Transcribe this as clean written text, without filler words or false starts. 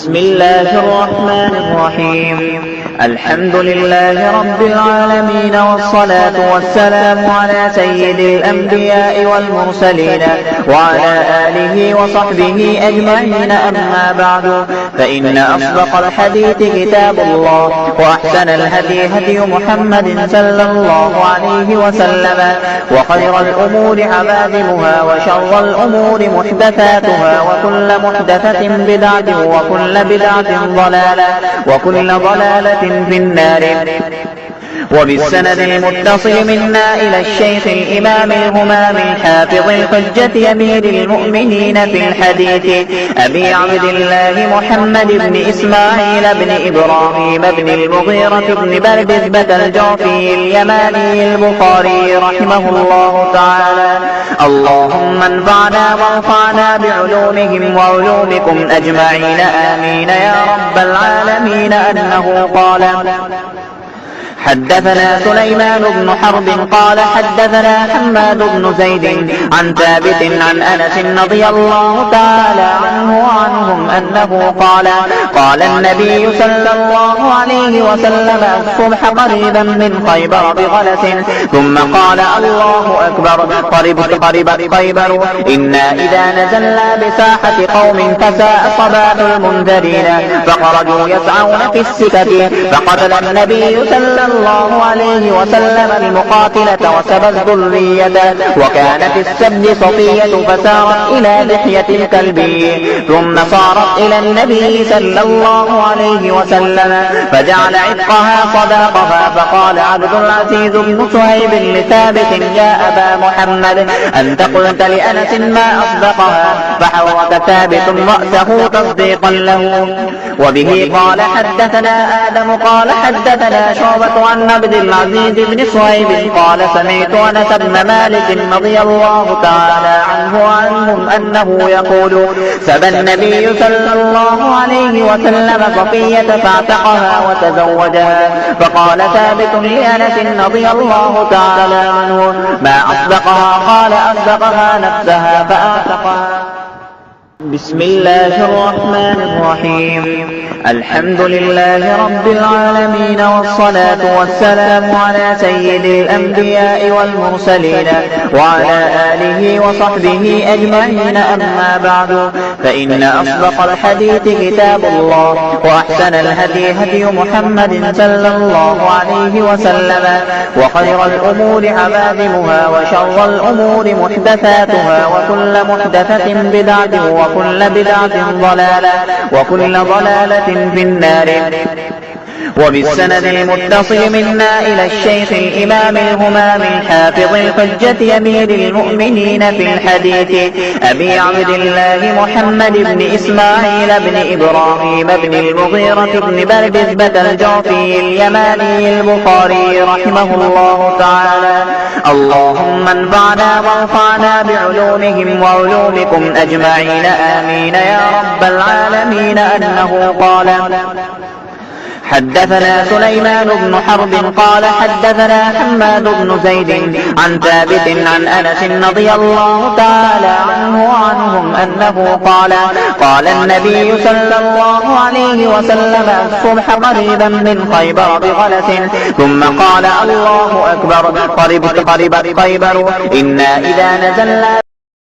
بسم الله الرحمن الرحيم. الحمد لله رب العالمين، والصلاة والسلام على سيد الأنبياء والمرسلين وعلى آله وصحبه أجمعين. أما بعد، فإن أصدق الحديث كتاب الله، وأحسن الهدي هدي محمد صلى الله عليه وسلم، وخير الأمور عبادمها، وشر الأمور محدثاتها، وكل محدثة بدعة، وكل بدعة ضلالة، وكل ضلالة في النار. وبالسند المتصل منا إلى الشيخ الإمام الهمام الحافظ الحجة أمير المؤمنين في الحديث أبي عبد الله محمد بن إسماعيل بن إبراهيم بن المغيرة بن بردزبة الجعفي اليماني البخاري رحمه الله تعالى. اللهم انفعنا وانفعنا بعلومهم وعلومكم أجمعين، آمين يا رب العالمين. أنه قال: حدثنا سليمان بن حرب قال حدثنا حماد بن زيد عن ثابت عن أنس رضي الله تعالى عنه وعنهم أنه قال: قال النبي صلى الله عليه وسلم: الصبح قريبا من خيبر بغلس، ثم قال: الله أكبر، قربت خيبر، إنا إذا نزلنا بساحة قوم فساء صباح المنذرين، فخرجوا يسعون في السكك، فقتل النبي صلى الله عليه وسلم المقاتلة وسبى الذرية، وكانت السبي صفية فسارت إلى لحية الكلب، ثم صارت إلى النبي صلى الله عليه وسلم فجعل عتقها صداقها. فقال عبد العزيز بن صهيب لثابت: يا أبا محمد، أنت قلت لأنس ما أصدقها؟ فحرك ثابت رأسه تصديقا له. وبه قال حدثنا آدم قال حدثنا شعبة عن عبد العزيز بن صهيب قال: سمعت أنس بن مالك رضي الله تعالى عنه وعنهم أنه يقول: سبى النبي صلى الله عليه وسلم صفية فاعتقها وتزوجها. فقال ثابت لأنس رضي الله تعالى عنه: ما أصدقها؟ قال: أصدقها نفسها فاعتقها. بسم الله الرحمن الرحيم. الحمد لله رب العالمين، والصلاة والسلام على سيد الأنبياء والمرسلين وعلى آله وصحبه أجمعين. أما بعد، فإن أصدق الحديث كتاب الله، وأحسن الهدي هدي محمد صلى الله عليه وسلم، وخير الأمور عبادمها، وشر الأمور محدثاتها، وكل محدثة بدعة، وكل بدعة ضلالة، وكل ضلالة في النار. وبالسند المتصل منا إلى الشيخ الإمام الهمام الحافظ الحجة أمير المؤمنين في الحديث أبي عبد الله محمد بن إسماعيل بن إبراهيم بن المغيرة بن بردزبة الجعفي اليماني البخاري رحمه الله تعالى. اللهم انفعنا وانفعنا بعلومهم وعلومكم أجمعين، آمين يا رب العالمين. أنه قال: حدثنا سليمان بن حرب قال حدثنا حماد بن زيد عن ثابت عن أنس رضي الله تعالى عنه وعنهم أنه قال: قال النبي صلى الله عليه وسلم: الصبح قريبا من خيبر بغلس، ثم قال: الله أكبر، قربت خيبر، إنا إذا نزلنا